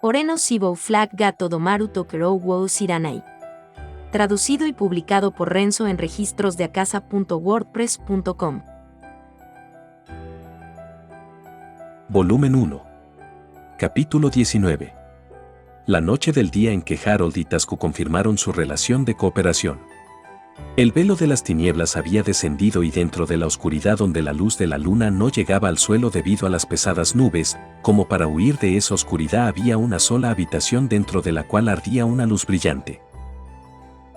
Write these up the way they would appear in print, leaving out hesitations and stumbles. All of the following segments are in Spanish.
Oreno Sibou Flag Gato Domaru Tokerou Wou Siranai. Traducido y publicado por Renzo en registrosdeacasa.wordpress.com. Volumen 1. Capítulo 19. La noche del día en que Harold y Tazku confirmaron su relación de cooperación. El velo de las tinieblas había descendido y dentro de la oscuridad donde la luz de la luna no llegaba al suelo debido a las pesadas nubes, como para huir de esa oscuridad había una sola habitación dentro de la cual ardía una luz brillante.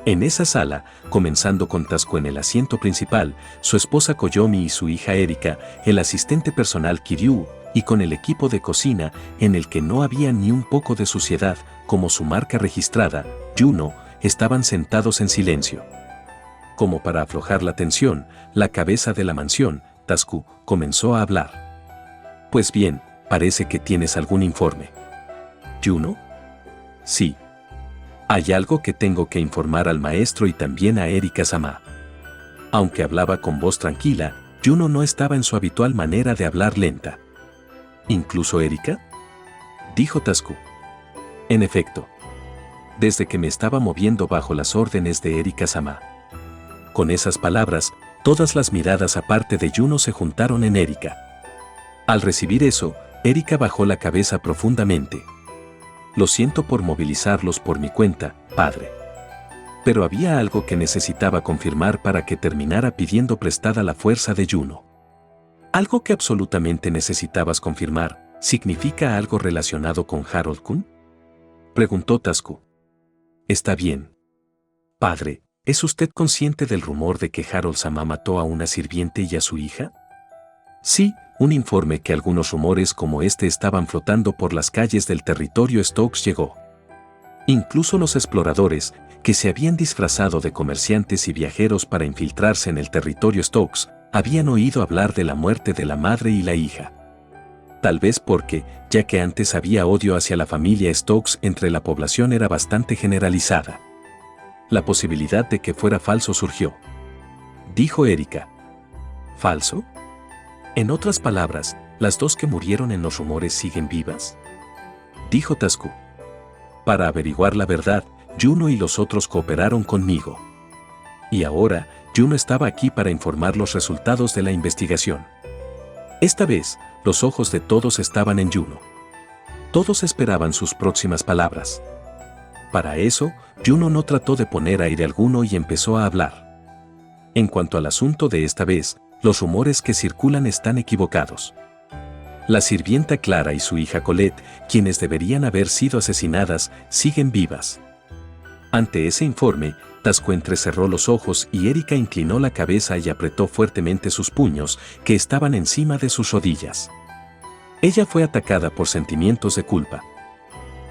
En esa sala, comenzando con Tazku en el asiento principal, su esposa Koyomi y su hija Erika, el asistente personal Kiryu, y con el equipo de cocina, en el que no había ni un poco de suciedad, como su marca registrada, Juno, estaban sentados en silencio. Como para aflojar la tensión, la cabeza de la mansión, Tazku, comenzó a hablar. Pues bien, parece que tienes algún informe. ¿Juno? Sí. Hay algo que tengo que informar al maestro y también a Erika-sama. Aunque hablaba con voz tranquila, Juno no estaba en su habitual manera de hablar lenta. ¿Incluso Erika? Dijo Tazku. En efecto. Desde que me estaba moviendo bajo las órdenes de Erika-sama. Con esas palabras, todas las miradas aparte de Juno se juntaron en Erika. Al recibir eso, Erika bajó la cabeza profundamente. Lo siento por movilizarlos por mi cuenta, padre. Pero había algo que necesitaba confirmar para que terminara pidiendo prestada la fuerza de Juno. ¿Algo que absolutamente necesitabas confirmar, significa algo relacionado con Harold-kun? Preguntó Tazku. Está bien. Padre, ¿es usted consciente del rumor de que Harold-sama mató a una sirviente y a su hija? Sí, un informe que algunos rumores como este estaban flotando por las calles del territorio Stokes llegó. Incluso los exploradores, que se habían disfrazado de comerciantes y viajeros para infiltrarse en el territorio Stokes, habían oído hablar de la muerte de la madre y la hija. Tal vez porque, ya que antes había odio hacia la familia Stokes entre la población era bastante generalizada. La posibilidad de que fuera falso surgió. Dijo Erika. ¿Falso? En otras palabras, ¿las dos que murieron en los rumores siguen vivas? Dijo Tazku. Para averiguar la verdad, Juno y los otros cooperaron conmigo. Y ahora, Juno estaba aquí para informar los resultados de la investigación. Esta vez, los ojos de todos estaban en Juno. Todos esperaban sus próximas palabras. Para eso, Juno no trató de poner aire alguno y empezó a hablar. En cuanto al asunto de esta vez, los rumores que circulan están equivocados. La sirvienta Clara y su hija Colette, quienes deberían haber sido asesinadas, siguen vivas. Ante ese informe, Tazku entrecerró los ojos y Erika inclinó la cabeza y apretó fuertemente sus puños, que estaban encima de sus rodillas. Ella fue atacada por sentimientos de culpa.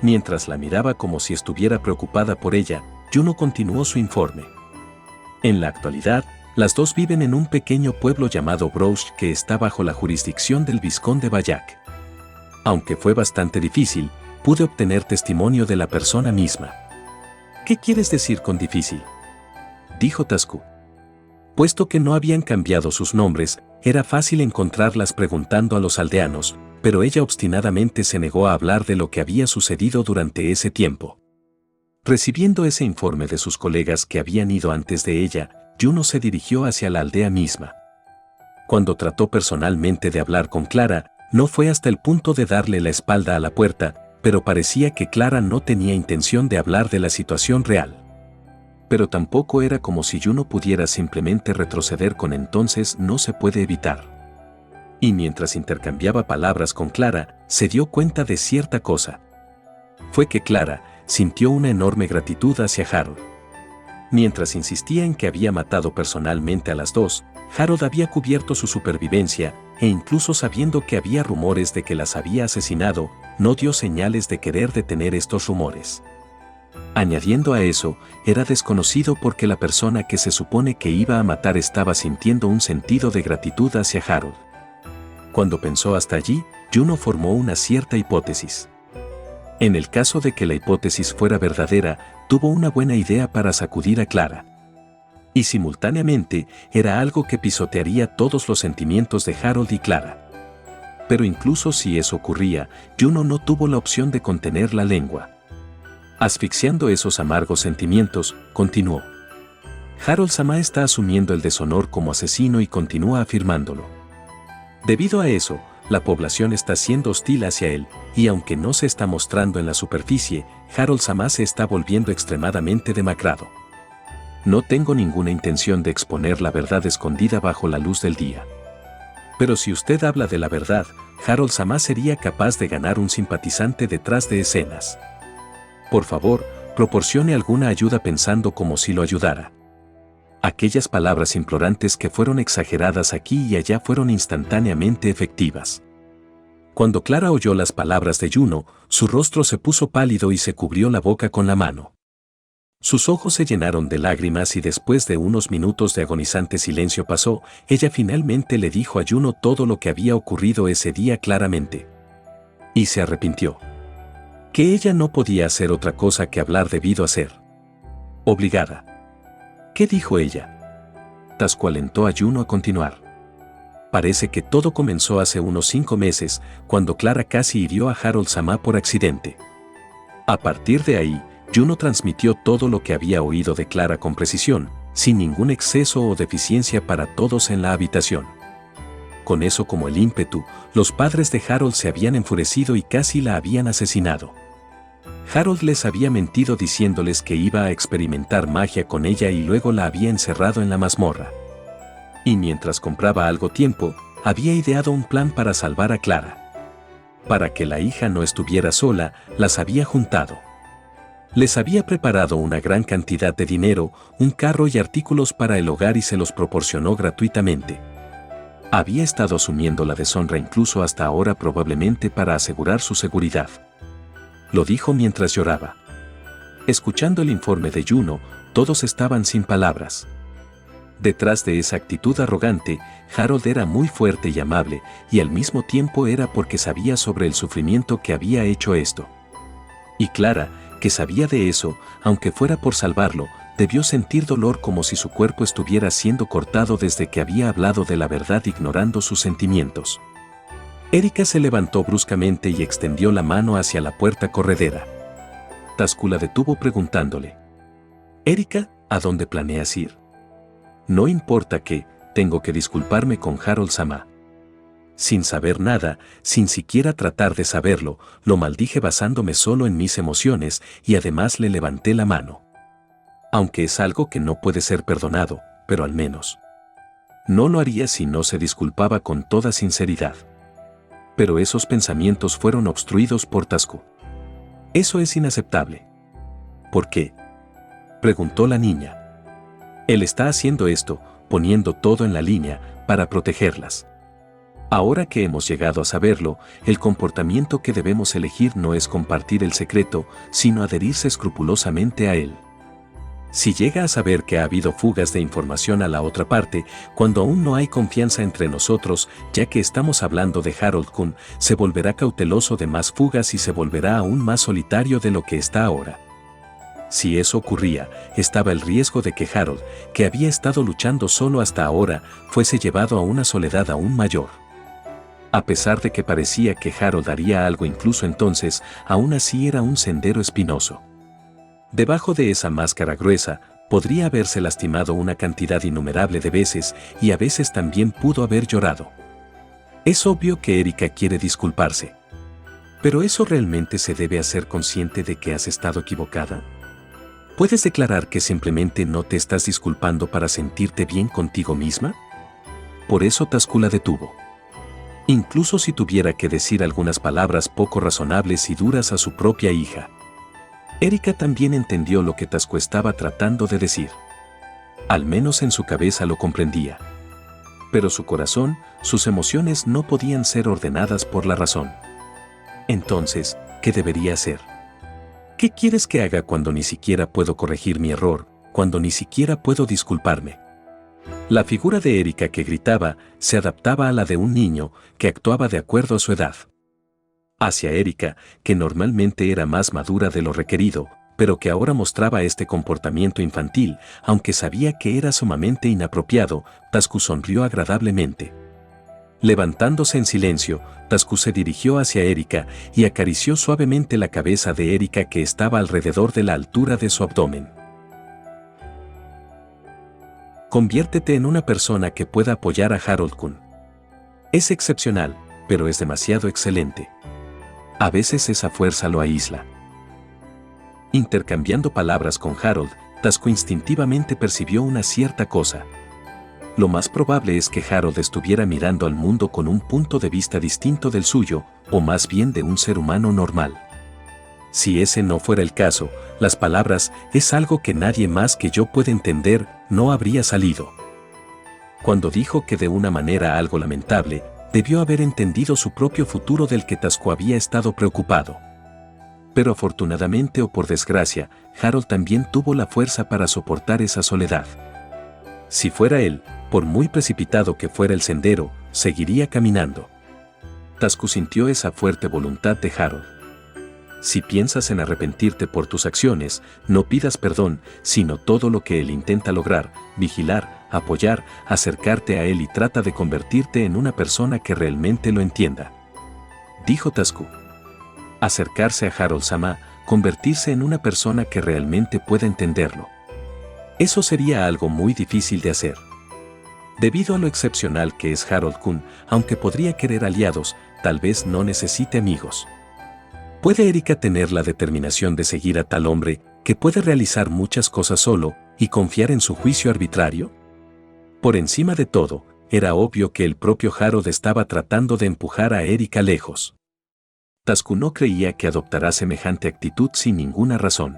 Mientras la miraba como si estuviera preocupada por ella, Juno continuó su informe. En la actualidad, las dos viven en un pequeño pueblo llamado Brouge que está bajo la jurisdicción del vizconde Bayak. Aunque fue bastante difícil, pude obtener testimonio de la persona misma. ¿Qué quieres decir con difícil? Dijo Tazku. Puesto que no habían cambiado sus nombres, era fácil encontrarlas preguntando a los aldeanos, pero ella obstinadamente se negó a hablar de lo que había sucedido durante ese tiempo. Recibiendo ese informe de sus colegas que habían ido antes de ella, Juno se dirigió hacia la aldea misma. Cuando trató personalmente de hablar con Clara, no fue hasta el punto de darle la espalda a la puerta, pero parecía que Clara no tenía intención de hablar de la situación real. Pero tampoco era como si Juno pudiera simplemente retroceder con entonces no se puede evitar. Y mientras intercambiaba palabras con Clara, se dio cuenta de cierta cosa. Fue que Clara sintió una enorme gratitud hacia Harold. Mientras insistía en que había matado personalmente a las dos, Harold había cubierto su supervivencia, e incluso sabiendo que había rumores de que las había asesinado, no dio señales de querer detener estos rumores. Añadiendo a eso, era desconocido porque la persona que se supone que iba a matar estaba sintiendo un sentido de gratitud hacia Harold. Cuando pensó hasta allí, Juno formó una cierta hipótesis. En el caso de que la hipótesis fuera verdadera, tuvo una buena idea para sacudir a Clara. Y simultáneamente, era algo que pisotearía todos los sentimientos de Harold y Clara. pero incluso si eso ocurría, Juno no tuvo la opción de contener la lengua. Asfixiando esos amargos sentimientos, continuó. Harold-sama está asumiendo el deshonor como asesino y continúa afirmándolo. Debido a eso, la población está siendo hostil hacia él, y aunque no se está mostrando en la superficie, Harold-sama se está volviendo extremadamente demacrado. No tengo ninguna intención de exponer la verdad escondida bajo la luz del día. Pero si usted habla de la verdad, Harold-sama sería capaz de ganar un simpatizante detrás de escenas. Por favor, proporcione alguna ayuda pensando como si lo ayudara. Aquellas palabras implorantes que fueron exageradas aquí y allá fueron instantáneamente efectivas. Cuando Clara oyó las palabras de Juno, su rostro se puso pálido y se cubrió la boca con la mano. Sus ojos se llenaron de lágrimas y después de unos minutos de agonizante silencio pasó, ella finalmente le dijo a Juno todo lo que había ocurrido ese día claramente. Y se arrepintió. Que ella no podía hacer otra cosa que hablar debido a ser obligada. ¿Qué dijo ella? Tasuku alentó a Juno a continuar. Parece que todo comenzó hace unos 5 meses, cuando Clara casi hirió a Harold-sama por accidente. A partir de ahí, Juno transmitió todo lo que había oído de Clara con precisión, sin ningún exceso o deficiencia para todos en la habitación. Con eso como el ímpetu, los padres de Harold se habían enfurecido y casi la habían asesinado. Harold les había mentido diciéndoles que iba a experimentar magia con ella y luego la había encerrado en la mazmorra. Y mientras compraba algo tiempo, había ideado un plan para salvar a Clara. Para que la hija no estuviera sola, las había juntado. Les había preparado una gran cantidad de dinero, un carro y artículos para el hogar y se los proporcionó gratuitamente. Había estado asumiendo la deshonra incluso hasta ahora probablemente para asegurar su seguridad. Lo dijo mientras lloraba. Escuchando el informe de Juno, todos estaban sin palabras. Detrás de esa actitud arrogante, Harold era muy fuerte y amable, y al mismo tiempo era porque sabía sobre el sufrimiento que había hecho esto. Y Clara, que sabía de eso, aunque fuera por salvarlo, debió sentir dolor como si su cuerpo estuviera siendo cortado desde que había hablado de la verdad ignorando sus sentimientos. Erika se levantó bruscamente y extendió la mano hacia la puerta corredera. Tasuku la detuvo preguntándole: «Erika, ¿a dónde planeas ir?» «No importa que, tengo que disculparme con Harold-sama». Sin saber nada, sin siquiera tratar de saberlo, lo maldije basándome solo en mis emociones y además le levanté la mano. Aunque es algo que no puede ser perdonado, pero al menos no lo haría si no se disculpaba con toda sinceridad. Pero esos pensamientos fueron obstruidos por Tasuku. Eso es inaceptable. ¿Por qué?, preguntó la niña. Él está haciendo esto, poniendo todo en la línea, para protegerlas. Ahora que hemos llegado a saberlo, el comportamiento que debemos elegir no es compartir el secreto, sino adherirse escrupulosamente a él. Si llega a saber que ha habido fugas de información a la otra parte, cuando aún no hay confianza entre nosotros, ya que estamos hablando de Harold-kun, se volverá cauteloso de más fugas y se volverá aún más solitario de lo que está ahora. Si eso ocurría, estaba el riesgo de que Harold, que había estado luchando solo hasta ahora, fuese llevado a una soledad aún mayor. A pesar de que parecía que Harold haría algo incluso entonces, aún así era un sendero espinoso. Debajo de esa máscara gruesa, podría haberse lastimado una cantidad innumerable de veces y a veces también pudo haber llorado. Es obvio que Erika quiere disculparse. ¿Pero eso realmente se debe hacer consciente de que has estado equivocada? ¿Puedes declarar que simplemente no te estás disculpando para sentirte bien contigo misma? Por eso Tasuku la detuvo. Incluso si tuviera que decir algunas palabras poco razonables y duras a su propia hija. Erika también entendió lo que Tasuku estaba tratando de decir. Al menos en su cabeza lo comprendía. Pero su corazón, sus emociones no podían ser ordenadas por la razón. Entonces, ¿qué debería hacer? ¿Qué quieres que haga cuando ni siquiera puedo corregir mi error, cuando ni siquiera puedo disculparme? La figura de Erika que gritaba se adaptaba a la de un niño que actuaba de acuerdo a su edad. Hacia Erika, que normalmente era más madura de lo requerido, pero que ahora mostraba este comportamiento infantil, aunque sabía que era sumamente inapropiado, Tasuku sonrió agradablemente. Levantándose en silencio, Tazku se dirigió hacia Erika y acarició suavemente la cabeza de Erika que estaba alrededor de la altura de su abdomen. Conviértete en una persona que pueda apoyar a Harold-kun. Es excepcional, pero es demasiado excelente. A veces esa fuerza lo aísla. Intercambiando palabras con Harold, Tazku instintivamente percibió una cierta cosa. Lo más probable es que Harold estuviera mirando al mundo con un punto de vista distinto del suyo, o más bien de un ser humano normal. Si ese no fuera el caso, las palabras "es algo que nadie más que yo puede entender" no habría salido. Cuando dijo que de una manera algo lamentable, debió haber entendido su propio futuro del que Tazku había estado preocupado. Pero afortunadamente o por desgracia, Harold también tuvo la fuerza para soportar esa soledad. Si fuera él, por muy precipitado que fuera el sendero, seguiría caminando. Tazku sintió esa fuerte voluntad de Harold. Si piensas en arrepentirte por tus acciones, no pidas perdón, sino todo lo que él intenta lograr, vigilar, apoyar, acercarte a él y trata de convertirte en una persona que realmente lo entienda. Dijo Tazku. Acercarse a Harold-sama, convertirse en una persona que realmente pueda entenderlo. Eso sería algo muy difícil de hacer. Debido a lo excepcional que es Harold-kun, aunque podría querer aliados, tal vez no necesite amigos. ¿Puede Erika tener la determinación de seguir a tal hombre, que puede realizar muchas cosas solo, y confiar en su juicio arbitrario? Por encima de todo, era obvio que el propio Harold estaba tratando de empujar a Erika lejos. Tazku no creía que adoptará semejante actitud sin ninguna razón.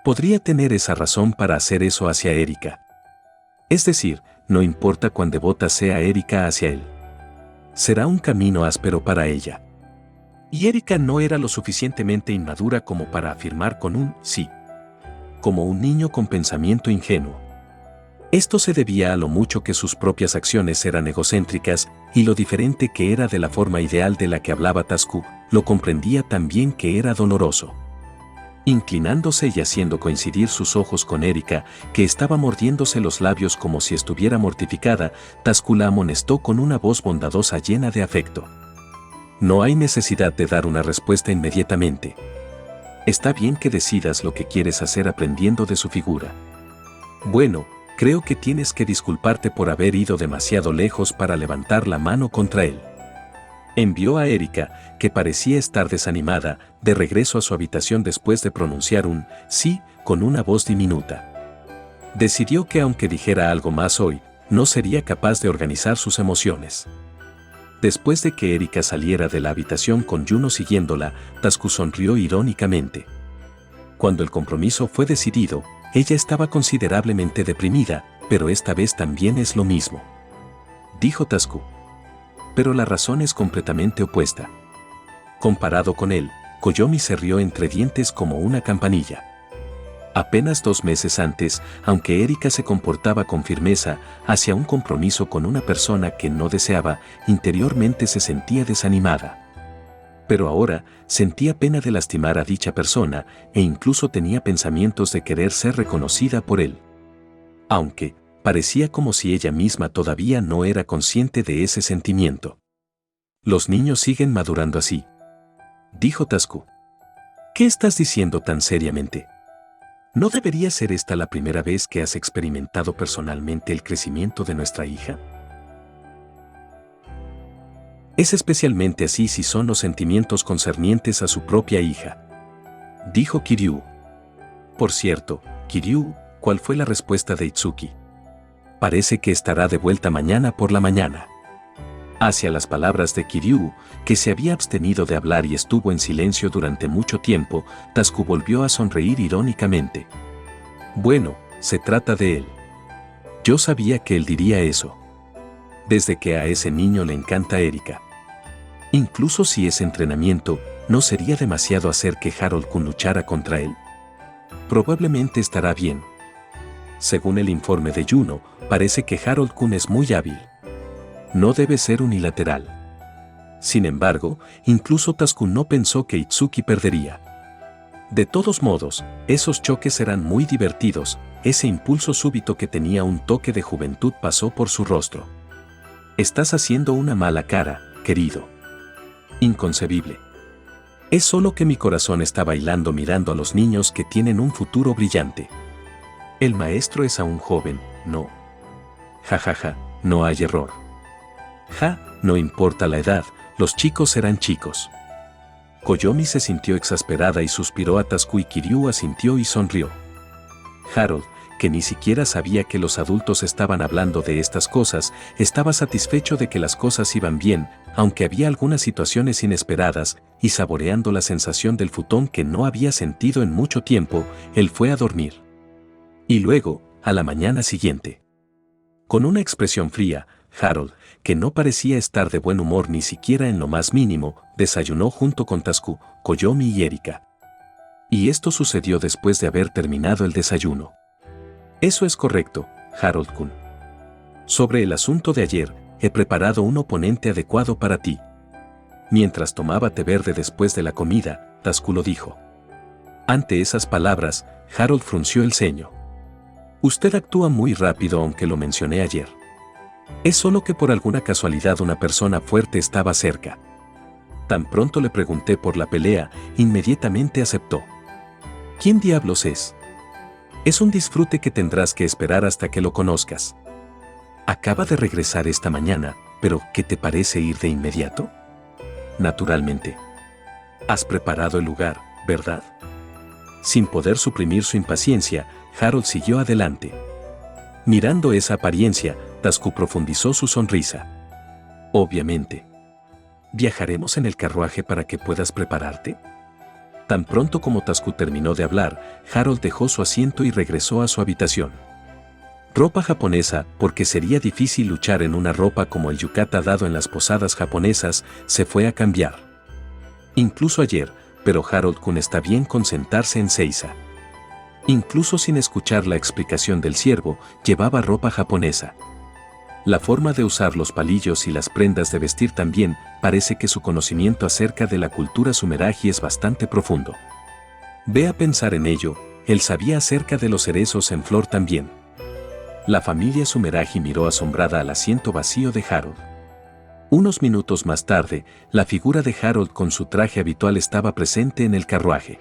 Podría tener esa razón para hacer eso hacia Erika. Es decir, no importa cuán devota sea Erika hacia él. Será un camino áspero para ella. Y Erika no era lo suficientemente inmadura como para afirmar con un sí. Como un niño con pensamiento ingenuo. Esto se debía a lo mucho que sus propias acciones eran egocéntricas y lo diferente que era de la forma ideal de la que hablaba Tazku, lo comprendía también que era doloroso. Inclinándose y haciendo coincidir sus ojos con Erika, que estaba mordiéndose los labios como si estuviera mortificada, Tazku la amonestó con una voz bondadosa llena de afecto. No hay necesidad de dar una respuesta inmediatamente. Está bien que decidas lo que quieres hacer aprendiendo de su figura. Bueno, creo que tienes que disculparte por haber ido demasiado lejos para levantar la mano contra él. Envió a Erika, que parecía estar desanimada, de regreso a su habitación después de pronunciar un sí con una voz diminuta. Decidió que aunque dijera algo más hoy, no sería capaz de organizar sus emociones. Después de que Erika saliera de la habitación con Juno siguiéndola, Tazku sonrió irónicamente. Cuando el compromiso fue decidido, ella estaba considerablemente deprimida, pero esta vez también es lo mismo. Dijo Tazku. Pero la razón es completamente opuesta. Comparado con él, Koyomi se rió entre dientes como una campanilla. Apenas 2 meses antes, aunque Erika se comportaba con firmeza hacia un compromiso con una persona que no deseaba, interiormente se sentía desanimada. Pero ahora sentía pena de lastimar a dicha persona e incluso tenía pensamientos de querer ser reconocida por él. Aunque parecía como si ella misma todavía no era consciente de ese sentimiento. Los niños siguen madurando así. Dijo Tazku. ¿Qué estás diciendo tan seriamente? ¿No debería ser esta la primera vez que has experimentado personalmente el crecimiento de nuestra hija? Es especialmente así si son los sentimientos concernientes a su propia hija. Dijo Kiryu. Por cierto, Kiryu, ¿cuál fue la respuesta de Itsuki? Parece que estará de vuelta mañana por la mañana. Hacia las palabras de Kiryu, que se había abstenido de hablar y estuvo en silencio durante mucho tiempo, Tazku volvió a sonreír irónicamente. Bueno, se trata de él. Yo sabía que él diría eso. Desde que a ese niño le encanta Erika. Incluso si es entrenamiento, ¿no sería demasiado hacer que Harold-kun luchara contra él? Probablemente estará bien. Según el informe de Juno, parece que Harold-kun es muy hábil. No debe ser unilateral. Sin embargo, incluso Tazku no pensó que Itsuki perdería. De todos modos, esos choques serán muy divertidos, ese impulso súbito que tenía un toque de juventud pasó por su rostro. Estás haciendo una mala cara, querido. Inconcebible. Es solo que mi corazón está bailando mirando a los niños que tienen un futuro brillante. El maestro es aún joven, ¿no? Ja, ja, ja, no hay error. Ja, no importa la edad, los chicos serán chicos. Koyomi se sintió exasperada y suspiró a Tasuku y Kiryu asintió y sonrió. Harold, que ni siquiera sabía que los adultos estaban hablando de estas cosas, estaba satisfecho de que las cosas iban bien, aunque había algunas situaciones inesperadas, y saboreando la sensación del futón que no había sentido en mucho tiempo, él fue a dormir. Y luego, a la mañana siguiente. Con una expresión fría, Harold, que no parecía estar de buen humor ni siquiera en lo más mínimo, desayunó junto con Tasuku, Koyomi y Erika. Y esto sucedió después de haber terminado el desayuno. Eso es correcto, Harold-kun. Sobre el asunto de ayer, he preparado un oponente adecuado para ti. Mientras tomaba té verde después de la comida, Tasuku lo dijo. Ante esas palabras, Harold frunció el ceño. Usted actúa muy rápido aunque lo mencioné ayer. Es solo que por alguna casualidad una persona fuerte estaba cerca. Tan pronto le pregunté por la pelea, inmediatamente aceptó. ¿Quién diablos es? Es un disfrute que tendrás que esperar hasta que lo conozcas. Acaba de regresar esta mañana, pero ¿qué te parece ir de inmediato? Naturalmente. Has preparado el lugar, ¿verdad? Sin poder suprimir su impaciencia, Harold siguió adelante. Mirando esa apariencia, Tasuku profundizó su sonrisa. Obviamente. ¿Viajaremos en el carruaje para que puedas prepararte? Tan pronto como Tasuku terminó de hablar, Harold dejó su asiento y regresó a su habitación. Ropa japonesa, porque sería difícil luchar en una ropa como el yukata dado en las posadas japonesas, se fue a cambiar. Incluso ayer, pero Harold-kun está bien con sentarse en seiza. Incluso sin escuchar la explicación del siervo, llevaba ropa japonesa. La forma de usar los palillos y las prendas de vestir también, parece que su conocimiento acerca de la cultura sumeragi es bastante profundo. Ve a pensar en ello, él sabía acerca de los cerezos en flor también. La familia Sumeragi miró asombrada al asiento vacío de Harold. Unos minutos más tarde, la figura de Harold con su traje habitual estaba presente en el carruaje.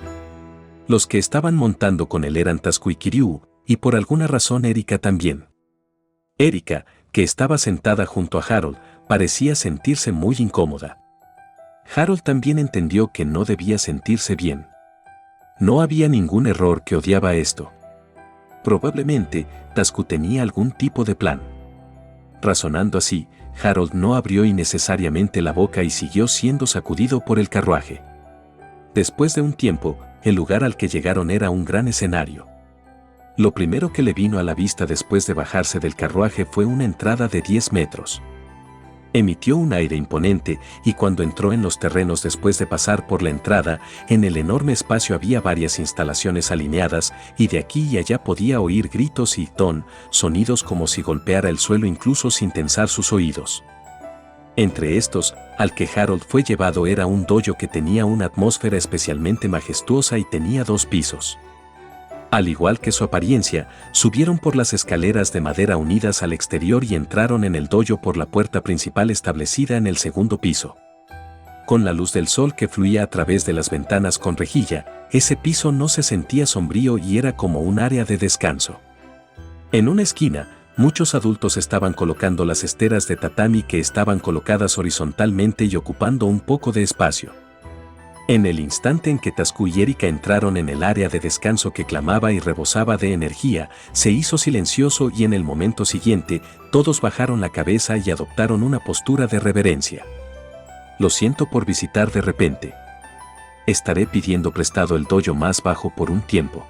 Los que estaban montando con él eran Tasuku y Kiryu, y por alguna razón Erika también. Erika, que estaba sentada junto a Harold, parecía sentirse muy incómoda. Harold también entendió que no debía sentirse bien. No había ningún error que odiaba esto. Probablemente, Tasuku tenía algún tipo de plan. Razonando así, Harold no abrió innecesariamente la boca y siguió siendo sacudido por el carruaje. Después de un tiempo, el lugar al que llegaron era un gran escenario. Lo primero que le vino a la vista después de bajarse del carruaje fue una entrada de 10 metros. Emitió un aire imponente y cuando entró en los terrenos después de pasar por la entrada, en el enorme espacio había varias instalaciones alineadas y de aquí y allá podía oír gritos y sonidos como si golpeara el suelo incluso sin tensar sus oídos. Entre estos, al que Harold fue llevado era un dojo que tenía una atmósfera especialmente majestuosa y tenía 2 pisos. Al igual que su apariencia, subieron por las escaleras de madera unidas al exterior y entraron en el dojo por la puerta principal establecida en el segundo piso. Con la luz del sol que fluía a través de las ventanas con rejilla, ese piso no se sentía sombrío y era como un área de descanso. En una esquina, muchos adultos estaban colocando las esteras de tatami que estaban colocadas horizontalmente y ocupando un poco de espacio. En el instante en que Tasuku y Erika entraron en el área de descanso que clamaba y rebosaba de energía, se hizo silencioso y en el momento siguiente, todos bajaron la cabeza y adoptaron una postura de reverencia. Lo siento por visitar de repente. Estaré pidiendo prestado el dojo más bajo por un tiempo.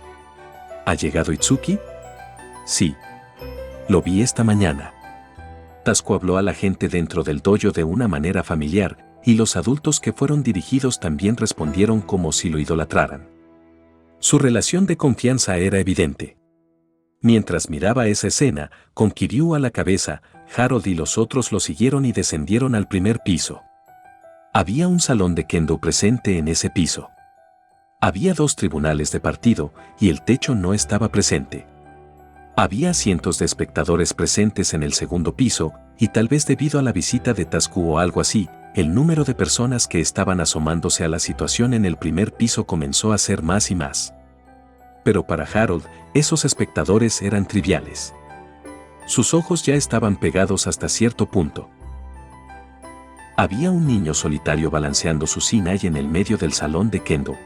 ¿Ha llegado Itsuki? Sí. Lo vi esta mañana. Tasuku habló a la gente dentro del dojo de una manera familiar, y los adultos que fueron dirigidos también respondieron como si lo idolatraran. Su relación de confianza era evidente. Mientras miraba esa escena, con Kiryu a la cabeza, Harold y los otros lo siguieron y descendieron al primer piso. Había un salón de kendo presente en ese piso. Había 2 tribunales de partido y el techo no estaba presente. Había cientos de espectadores presentes en el segundo piso y tal vez debido a la visita de Tazku o algo así, el número de personas que estaban asomándose a la situación en el primer piso comenzó a ser más y más. Pero para Harold, esos espectadores eran triviales. Sus ojos ya estaban pegados hasta cierto punto. Había un niño solitario balanceando su Sinai en el medio del salón de Kendo.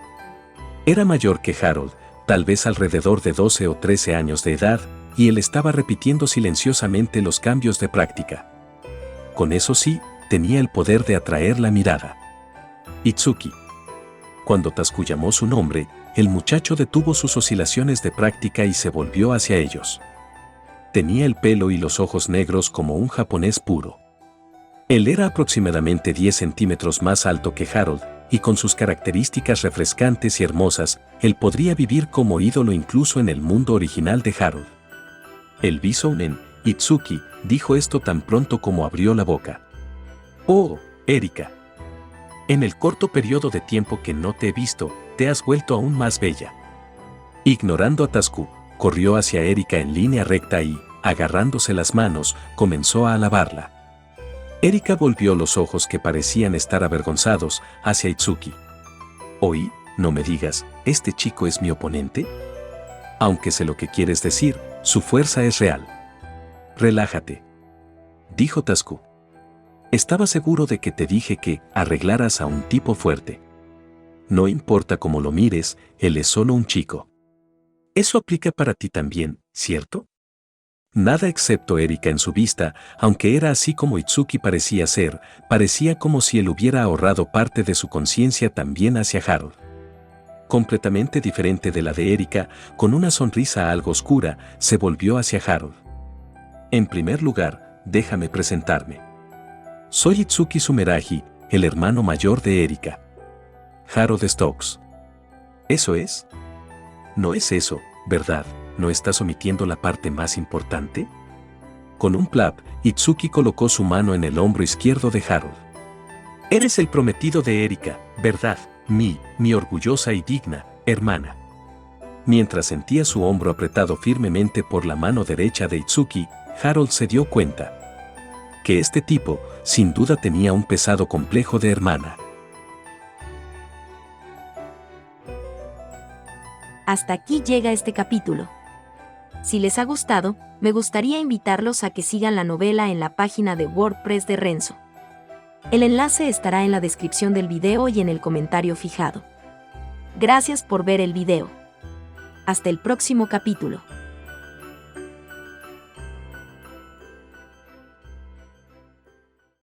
Era mayor que Harold, tal vez alrededor de 12 o 13 años de edad, y él estaba repitiendo silenciosamente los cambios de práctica. Con eso sí, tenía el poder de atraer la mirada. Itsuki. Cuando Tazku llamó su nombre, el muchacho detuvo sus oscilaciones de práctica y se volvió hacia ellos. Tenía el pelo y los ojos negros como un japonés puro. Él era aproximadamente 10 centímetros más alto que Harold, y con sus características refrescantes y hermosas, él podría vivir como ídolo incluso en el mundo original de Harold. El Bisounen, Itsuki, dijo esto tan pronto como abrió la boca. «Oh, Erika. En el corto periodo de tiempo que no te he visto, te has vuelto aún más bella». Ignorando a Tazku, corrió hacia Erika en línea recta y, agarrándose las manos, comenzó a alabarla. Erika volvió los ojos que parecían estar avergonzados hacia Itsuki. «Oí, no me digas, ¿este chico es mi oponente?» «Aunque sé lo que quieres decir, su fuerza es real». «Relájate», dijo Tazku. «Estaba seguro de que te dije que arreglaras a un tipo fuerte. No importa cómo lo mires, él es solo un chico». «Eso aplica para ti también, ¿cierto?» Nada excepto Erika en su vista, aunque era así como Itsuki parecía ser, parecía como si él hubiera ahorrado parte de su conciencia también hacia Harold. Completamente diferente de la de Erika, con una sonrisa algo oscura, se volvió hacia Harold. «En primer lugar, déjame presentarme. Soy Itsuki Sumeragi, el hermano mayor de Erika. Harold Stokes». «¿Eso es?» «No es eso, ¿verdad? ¿No estás omitiendo la parte más importante?» Con un plap, Itsuki colocó su mano en el hombro izquierdo de Harold. «Eres el prometido de Erika, ¿verdad? Mi orgullosa y digna hermana». Mientras sentía su hombro apretado firmemente por la mano derecha de Itsuki, Harold se dio cuenta que este tipo, sin duda, tenía un pesado complejo de hermana. Hasta aquí llega este capítulo. Si les ha gustado, me gustaría invitarlos a que sigan la novela en la página de WordPress de Renzo. El enlace estará en la descripción del video y en el comentario fijado. Gracias por ver el video. Hasta el próximo capítulo.